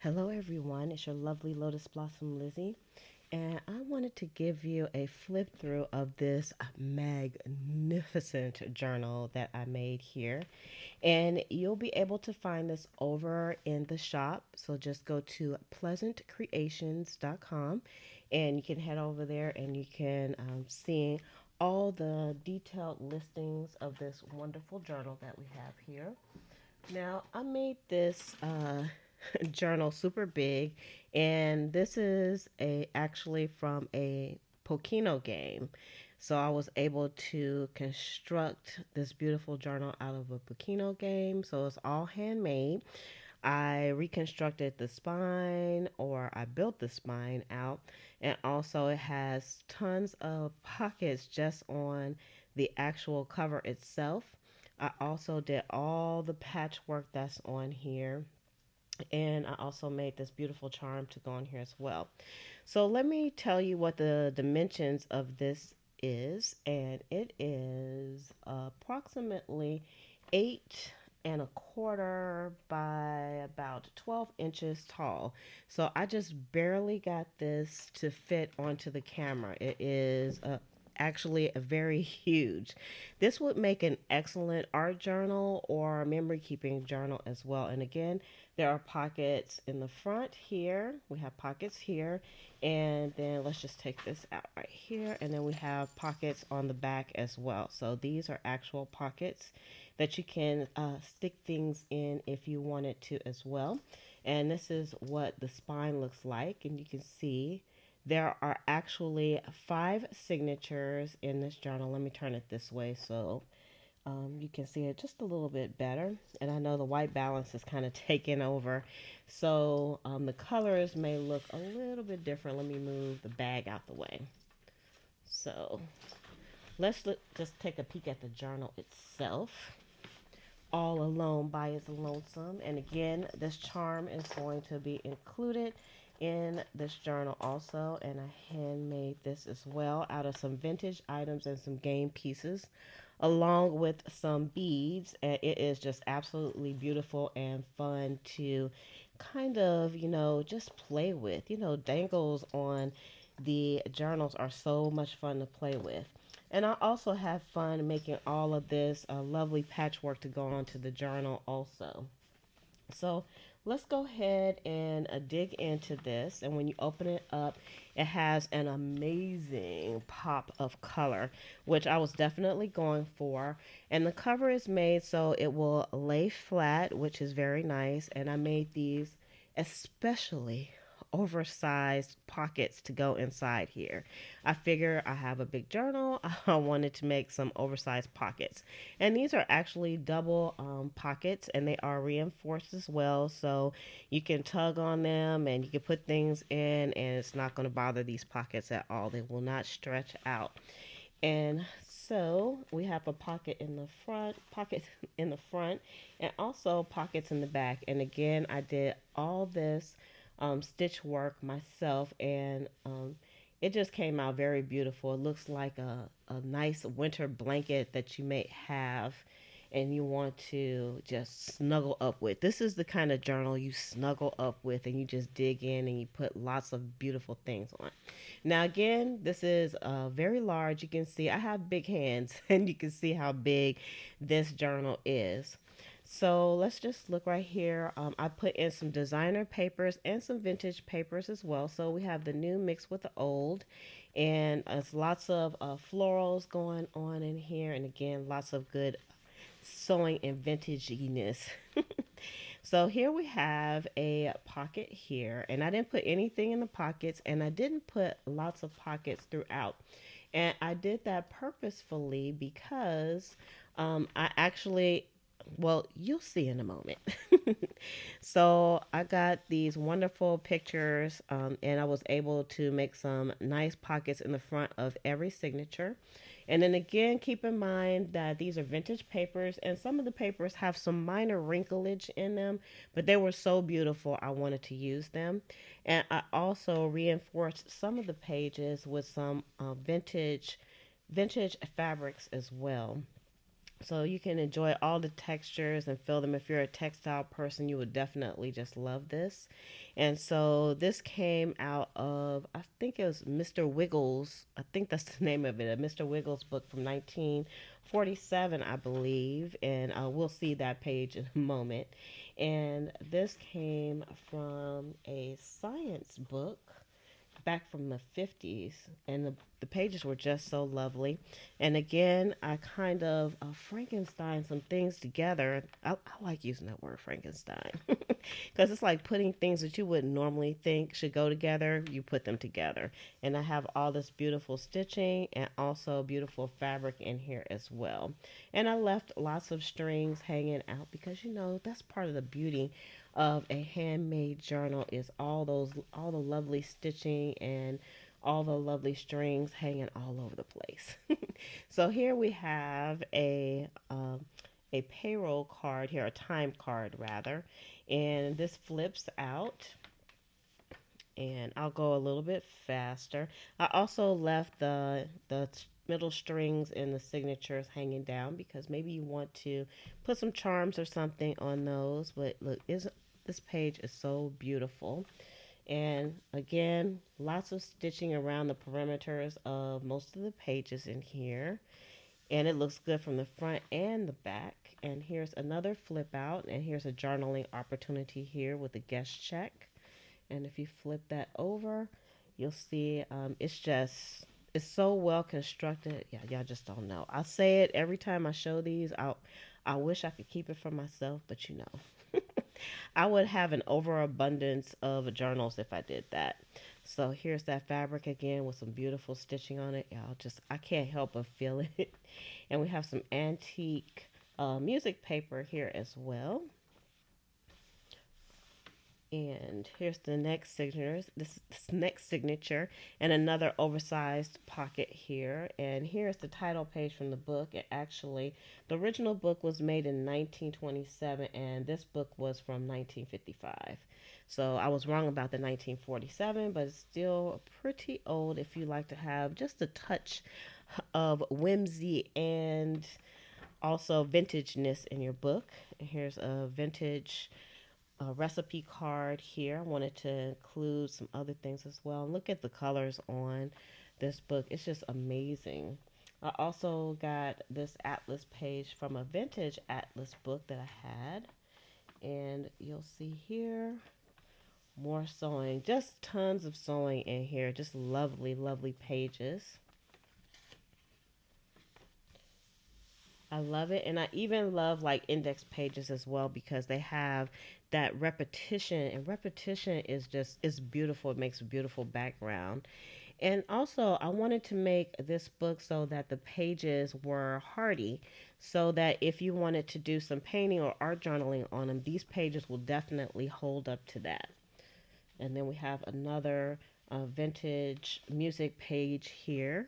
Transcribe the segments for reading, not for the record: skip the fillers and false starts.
Hello, everyone. It's your lovely Lotus Blossom Lizzie, and I wanted to give you a flip through of this magnificent journal that I made here. And you'll be able to find this over in the shop. So just go to pleasantcreations.com and you can head over there and you can see all the detailed listings of this wonderful journal that we have here. Now, I made this journal super big, and this is a actually from a Po-keno game. So I was able to construct this beautiful journal out of a Po-keno game. So it's all handmade. I reconstructed the spine, or I built the spine out, and also it has tons of pockets just on the actual cover itself. I also did all the patchwork that's on here, and I also made this beautiful charm to go on here as well. So let me tell you what the dimensions of this is, and it is approximately 8 1/4 by about 12 inches tall. So I just barely got this to fit onto the camera. It is actually a very huge. This would make an excellent art journal or memory keeping journal as well. And again, there are pockets in the front here. We have pockets here. And then let's just take this out right here. And then we have pockets on the back as well. So these are actual pockets that you can stick things in if you wanted to as well. And this is what the spine looks like. And you can see there are actually 5 signatures in this journal. Let me turn it this way so you can see it just a little bit better. And I know the white balance is kind of taking over. So the colors may look a little bit different. Let me move the bag out the way. So just take a peek at the journal itself. All alone by its lonesome. And again, this charm is going to be included in this journal also. And I handmade this as well out of some vintage items and some game pieces along with some beads. And it is just absolutely beautiful and fun to kind of, just play with. Dangles on the journals are so much fun to play with. And I also have fun making all of this lovely patchwork to go onto the journal also. So let's go ahead and dig into this. And when you open it up, it has an amazing pop of color, which I was definitely going for. And the cover is made so it will lay flat, which is very nice. And I made these especially oversized pockets to go inside here. I figure I have a big journal. I wanted to make some oversized pockets. And these are actually double pockets, and they are reinforced as well. So you can tug on them and you can put things in, and it's not going to bother these pockets at all. They will not stretch out. And so we have a pocket in the front, and also pockets in the back. And again, I did all this stitch work myself, and it just came out very beautiful. It looks like a nice winter blanket that you may have and you want to just snuggle up with. This is the kind of journal you snuggle up with and you just dig in and you put lots of beautiful things on. Now, again, this is very large. You can see I have big hands and you can see how big this journal is. So let's just look right here. I put in some designer papers and some vintage papers as well. So we have the new mixed with the old, and there's lots of florals going on in here, and again, lots of good sewing and vintaginess. So here we have a pocket here, and I didn't put anything in the pockets, and I didn't put lots of pockets throughout. And I did that purposefully because I actually, well, you'll see in a moment. So I got these wonderful pictures, and I was able to make some nice pockets in the front of every signature. And then again, keep in mind that these are vintage papers, and some of the papers have some minor wrinklage in them, but they were so beautiful, I wanted to use them. And I also reinforced some of the pages with some vintage fabrics as well. So you can enjoy all the textures and feel them. If you're a textile person, you would definitely just love this. And so this came out of, I think it was Mr. Wiggles. I think that's the name of it, a Mr. Wiggles book from 1947, I believe. And we'll see that page in a moment. And this came from a science book back from the 50s, and the pages were just so lovely. And again, I kind of Frankenstein some things together. I like using that word Frankenstein because it's like putting things that you wouldn't normally think should go together, you put them together. And I have all this beautiful stitching and also beautiful fabric in here as well. And I left lots of strings hanging out because that's part of the beauty of a handmade journal is all the lovely stitching and all the lovely strings hanging all over the place. So here we have a payroll card here, a time card rather, and this flips out. And I'll go a little bit faster. I also left the middle strings and the signatures hanging down because maybe you want to put some charms or something on those. But look, is this page is so beautiful. And again, lots of stitching around the perimeters of most of the pages in here. And it looks good from the front and the back. And here's another flip out. And here's a journaling opportunity here with a guest check. And if you flip that over, you'll see it's so well constructed. Yeah, y'all just don't know. I say it every time I show these. I wish I could keep it for myself, but I would have an overabundance of journals if I did that. So here's that fabric again with some beautiful stitching on it. Y'all just I can't help but feel it. And we have some antique music paper here as well. And here's the next signature. This next signature, and another oversized pocket here. And here's the title page from the book. It actually, the original book was made in 1927, and this book was from 1955. So I was wrong about the 1947, but it's still pretty old if you like to have just a touch of whimsy and also vintageness in your book. Here's a vintage recipe card here. I wanted to include some other things as well. Look at the colors on this book. It's just amazing. I also got this atlas page from a vintage atlas book that I had. And you'll see here more sewing. Just tons of sewing in here. Just lovely, lovely pages. I love it. And I even love like index pages as well because they have that repetition, and repetition is beautiful. It makes a beautiful background. And also I wanted to make this book so that the pages were hardy, so that if you wanted to do some painting or art journaling on them, these pages will definitely hold up to that. And then we have another vintage music page here.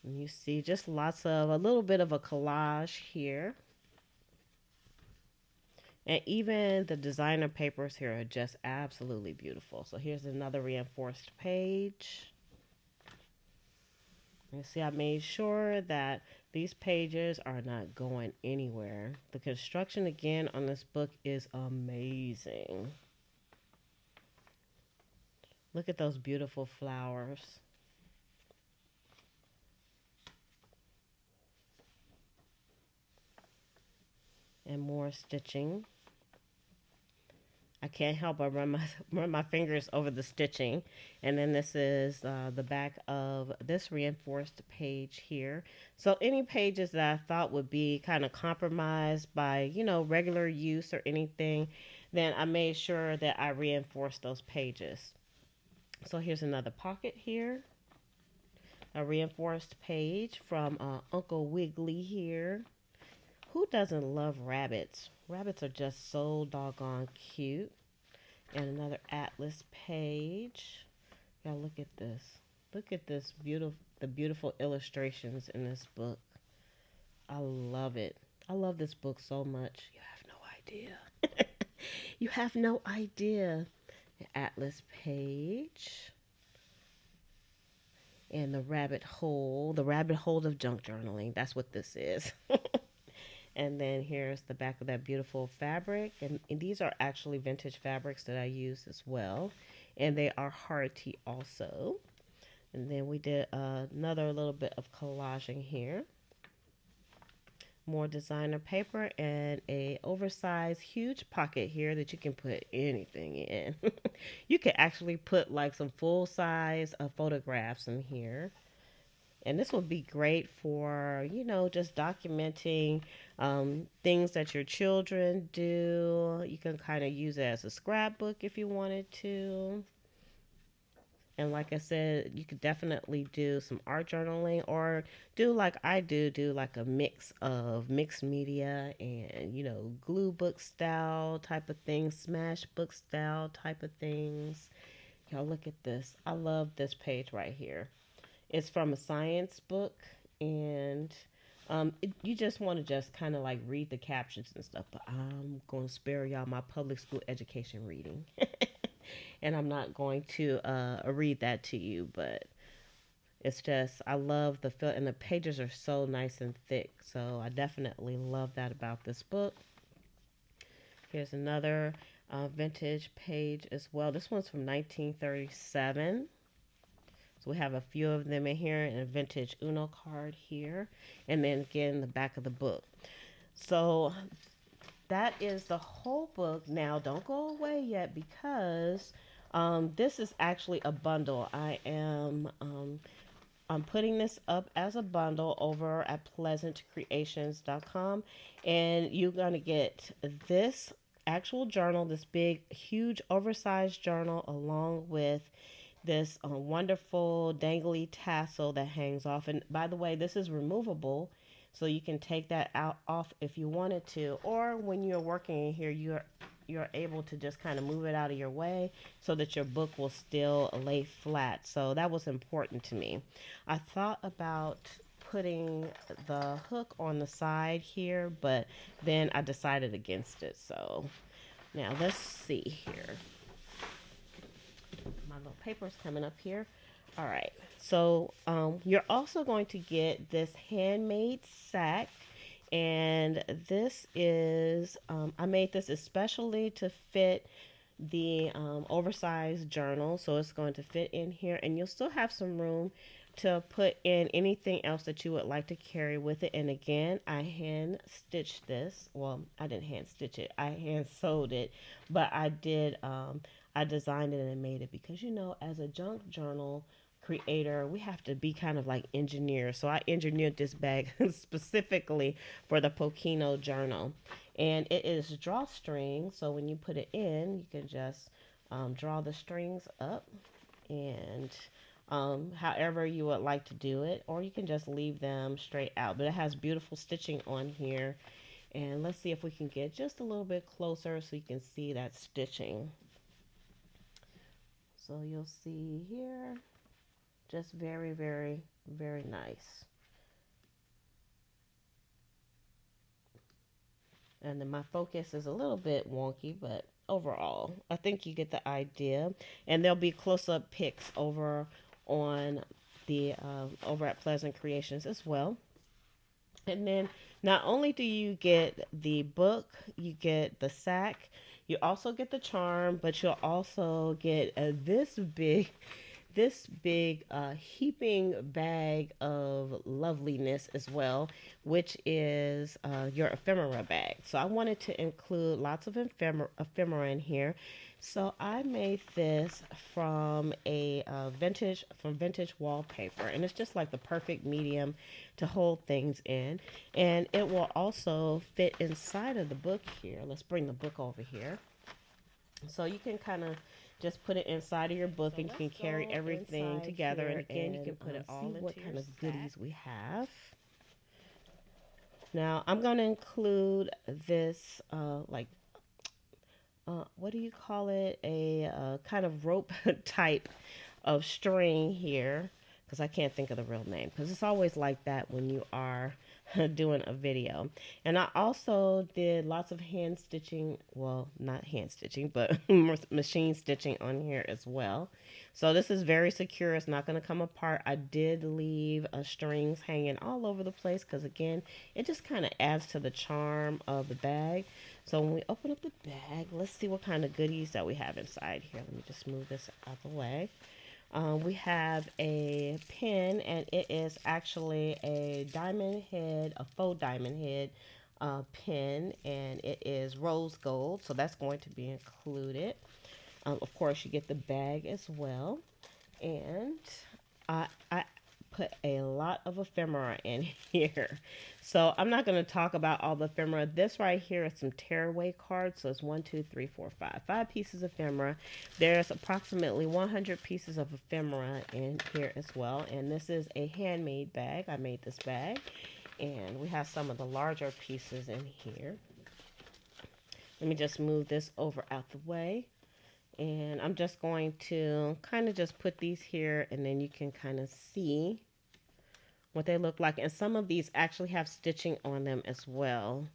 And you see just lots of a little bit of a collage here. And even the designer papers here are just absolutely beautiful. So here's another reinforced page. You see, I made sure that these pages are not going anywhere. The construction again on this book is amazing. Look at those beautiful flowers. And more stitching. I can't help but run my fingers over the stitching. And then this is the back of this reinforced page here. So any pages that I thought would be kind of compromised by, regular use or anything, then I made sure that I reinforced those pages. So here's another pocket here. A reinforced page from Uncle Wiggily here. Who doesn't love rabbits? Rabbits are just so doggone cute. And another atlas page. Y'all look at this. Look at this the beautiful illustrations in this book. I love it. I love this book so much. You have no idea. You have no idea. Atlas page. and the rabbit hole of junk journaling. That's what this is. And then here's the back of that beautiful fabric. And these are actually vintage fabrics that I use as well. And they are hearty also. And then we did another little bit of collaging here. More designer paper and a oversized huge pocket here that you can put anything in. You can actually put like some full size photographs in here. And this would be great for, just documenting things that your children do. You can kind of use it as a scrapbook if you wanted to. And like I said, you could definitely do some art journaling or do like I do like a mix of mixed media and, glue book style type of things, smash book style type of things. Y'all look at this. I love this page right here. It's from a science book, and you just want to just kind of like read the captions and stuff, but I'm going to spare y'all my public school education reading. And I'm not going to read that to you, but it's just, I love the feel, and the pages are so nice and thick, so I definitely love that about this book. Here's another vintage page as well. This one's from 1937. So we have a few of them in here and a vintage Uno card here. And then again, the back of the book. So that is the whole book. Now, don't go away yet because this is actually a bundle. I'm putting this up as a bundle over at pleasantcreations.com. And you're going to get this actual journal, this big, huge, oversized journal, along with this wonderful dangly tassel that hangs off. And by the way, this is removable, so you can take that out off if you wanted to, or when you're working in here, you're able to just kind of move it out of your way so that your book will still lay flat. So that was important to me. I thought about putting the hook on the side here, but then I decided against it. So now let's see here. My little paper's coming up here. All right. So you're also going to get this handmade sack. And this is, I made this especially to fit the oversized journal. So it's going to fit in here. And you'll still have some room to put in anything else that you would like to carry with it. And again, I hand stitched this. Well, I didn't hand stitch it. I hand sewed it. But I did, I designed it and made it because, as a junk journal creator, we have to be kind of like engineers. So I engineered this bag specifically for the Po-keno Journal. And it is drawstring. So when you put it in, you can just draw the strings up and however you would like to do it, or you can just leave them straight out. But it has beautiful stitching on here. And let's see if we can get just a little bit closer so you can see that stitching. So you'll see here, just very, very, very nice. And then my focus is a little bit wonky, but overall, I think you get the idea. And there'll be close-up pics over on the over at Pleasant Creations as well. And then not only do you get the book, you get the sack, you also get the charm, but you'll also get this big heaping bag of loveliness as well, which is your ephemera bag. So I wanted to include lots of ephemera in here. So I made this from vintage wallpaper, and it's just like the perfect medium to hold things in, and it will also fit inside of the book here. Let's bring the book over here. So you can kind of just put it inside of your book, and you can carry everything together. And again, you can put it all into what kind of goodies we have. Now I'm going to include this what do you call it? A kind of rope type of string here. because I can't think of the real name, because it's always like that when you are doing a video. And I also did lots of hand stitching, well, not hand stitching, but machine stitching on here as well. So this is very secure. It's not going to come apart. I did leave strings hanging all over the place because, again, it just kind of adds to the charm of the bag. So when we open up the bag, let's see what kind of goodies that we have inside here. Let me just move this out of the way. We have a pin, and it is actually a diamond head, a faux diamond head pin, and it is rose gold, so that's going to be included. Of course, you get the bag as well, and I put a lot of ephemera in here. So I'm not going to talk about all the ephemera. This right here is some tearaway cards. So it's 1, 2, 3, 4, 5. 5 pieces of ephemera. There's approximately 100 pieces of ephemera in here as well. And this is a handmade bag. I made this bag. And we have some of the larger pieces in here. Let me just move this over out the way. And I'm just going to kind of just put these here, and then you can kind of see what they look like. And some of these actually have stitching on them as well.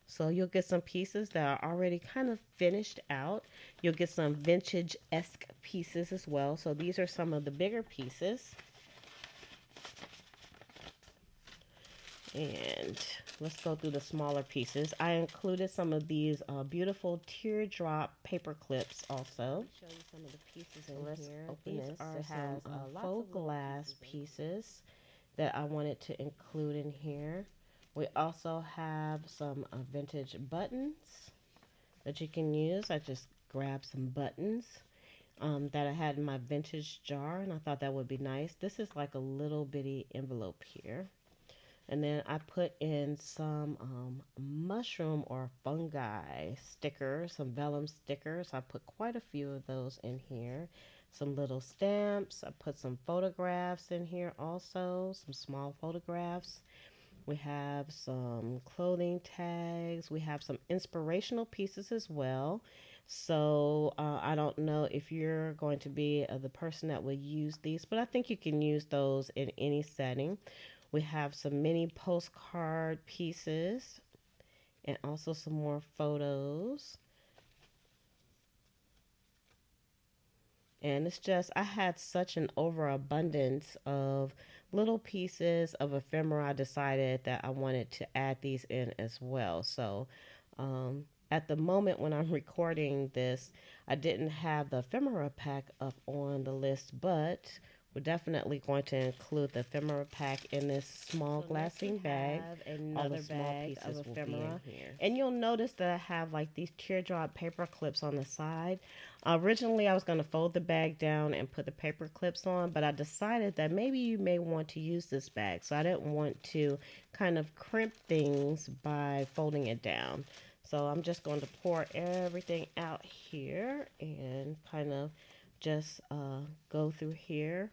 So you'll get some pieces that are already kind of finished out. You'll get some vintage-esque pieces as well. So these are some of the bigger pieces. And let's go through the smaller pieces. I included some of these beautiful teardrop paper clips also. Show you some of the pieces in here. These are some faux glass pieces that I wanted to include in here. We also have some vintage buttons that you can use. I just grabbed some buttons that I had in my vintage jar, and I thought that would be nice. This is like a little bitty envelope here. And then I put in some mushroom or fungi stickers, some vellum stickers. I put quite a few of those in here. Some little stamps. I put some photographs in here also, some small photographs. We have some clothing tags. We have some inspirational pieces as well. So I don't know if you're going to be the person that will use these, but I think you can use those in any setting. We have some mini postcard pieces and also some more photos. And it's just, I had such an overabundance of little pieces of ephemera. I decided that I wanted to add these in as well. So at the moment when I'm recording this, I didn't have the ephemera pack up on the list, but we're definitely going to include the ephemera pack in this small glassine bag. Another bag of ephemera. And you'll notice that I have like these teardrop paper clips on the side. Originally, I was going to fold the bag down and put the paper clips on, but I decided that maybe you may want to use this bag. So I didn't want to kind of crimp things by folding it down. So I'm just going to pour everything out here and kind of just go through here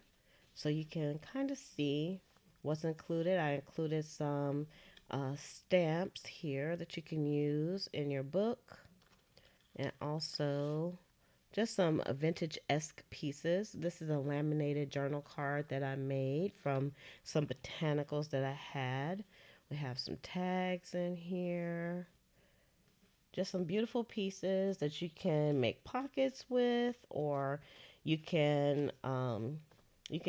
so you can kind of see what's included. I included some stamps here that you can use in your book, and also just some vintage-esque pieces. This is a laminated journal card that I made from some botanicals that I had. We have some tags in here. Just some beautiful pieces that you can make pockets with, or you can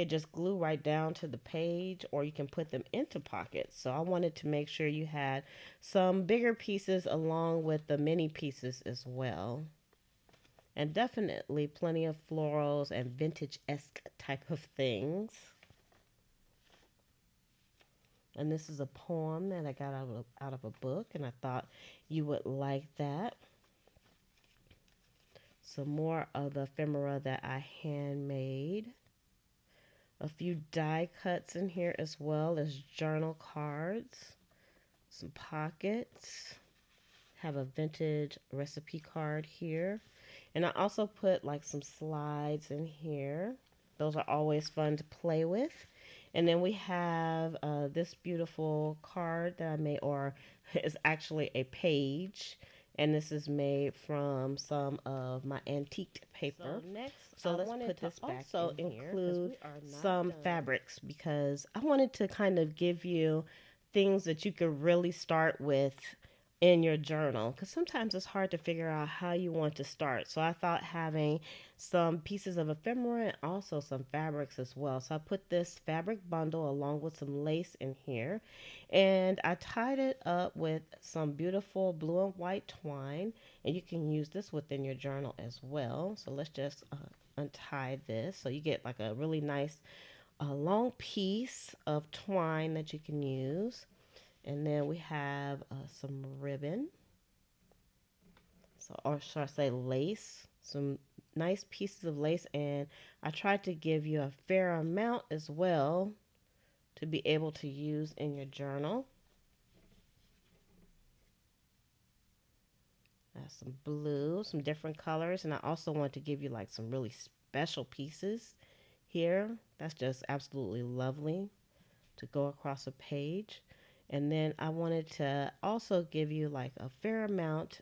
just glue right down to the page, or you can put them into pockets. So I wanted to make sure you had some bigger pieces along with the mini pieces as well. And definitely plenty of florals and vintage-esque type of things. And this is a poem that I got out of a book, and I thought you would like that. Some more of the ephemera that I handmade. A few die cuts in here as well as journal cards. Some pockets. Have a vintage recipe card here. And I also put like some slides in here. Those are always fun to play with. And then we have this beautiful card that I made, or it's actually a page. And this is made from some of my antique paper. So let's put this back in here. Include some fabrics because I wanted to kind of give you things that you could really start with in your journal, because sometimes it's hard to figure out how you want to start. So I thought having some pieces of ephemera and also some fabrics as well. So I put this fabric bundle along with some lace in here, and I tied it up with some beautiful blue and white twine, and you can use this within your journal as well. So let's just untie this so you get like a really nice long piece of twine that you can use. And then we have some ribbon, so, or should I say lace, some nice pieces of lace. And I tried to give you a fair amount as well to be able to use in your journal. Some blue, some different colors, and I also want to give you like some really special pieces here. That's just absolutely lovely to go across a page. And then I wanted to also give you like a fair amount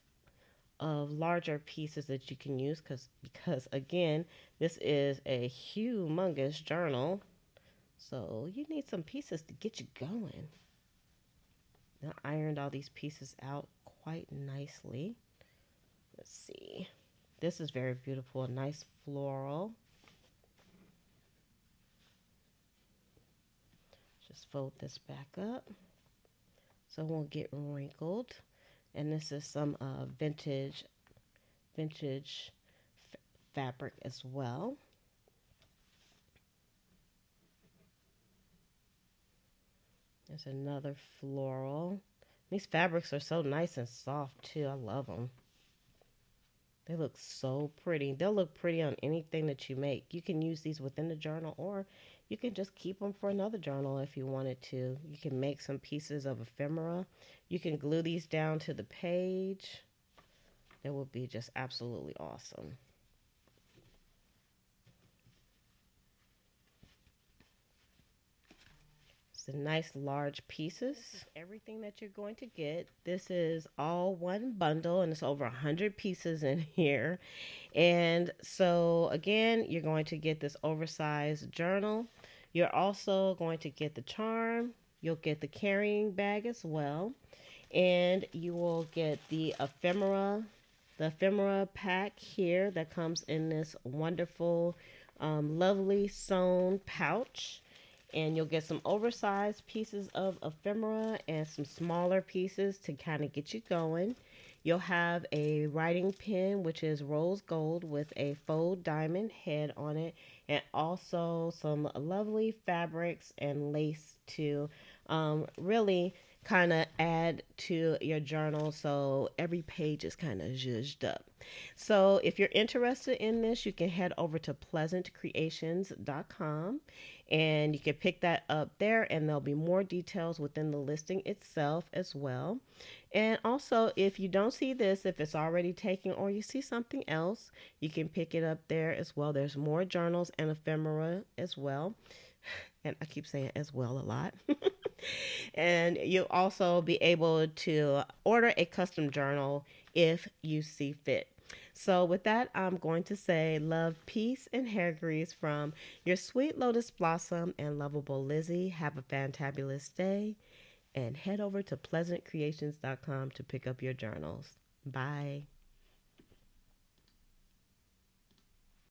of larger pieces that you can use because again, this is a humongous journal. So you need some pieces to get you going. Now I ironed all these pieces out quite nicely. Let's see. This is very beautiful, a nice floral. Just fold this back up so it won't get wrinkled. And this is some vintage fabric as well. There's another floral. These fabrics are so nice and soft too. I love them. They look so pretty. They'll look pretty on anything that you make. You can use these within the journal, or you can just keep them for another journal if you wanted to. You can make some pieces of ephemera. You can glue these down to the page. It will be just absolutely awesome. The nice large pieces. This is everything that you're going to get. This is all one bundle, and it's over 100 pieces in here. And so again, you're going to get this oversized journal. You're also going to get the charm. You'll get the carrying bag as well, and you will get the ephemera pack here that comes in this wonderful lovely sewn pouch. And you'll get some oversized pieces of ephemera and some smaller pieces to kind of get you going. You'll have a writing pen, which is rose gold with a faux diamond head on it, and also some lovely fabrics and lace to really kind of add to your journal so every page is kind of zhuzhed up. So if you're interested in this, you can head over to pleasantcreations.com and you can pick that up there, and there'll be more details within the listing itself as well. And also, if you don't see this, if it's already taken or you see something else, you can pick it up there as well. There's more journals and ephemera as well. And I keep saying as well a lot. And you'll also be able to order a custom journal if you see fit. So with that, I'm going to say love, peace, and hair grease from your sweet lotus blossom and lovable Lizzie. Have a fantabulous day, and head over to pleasantcreations.com to pick up your journals. Bye.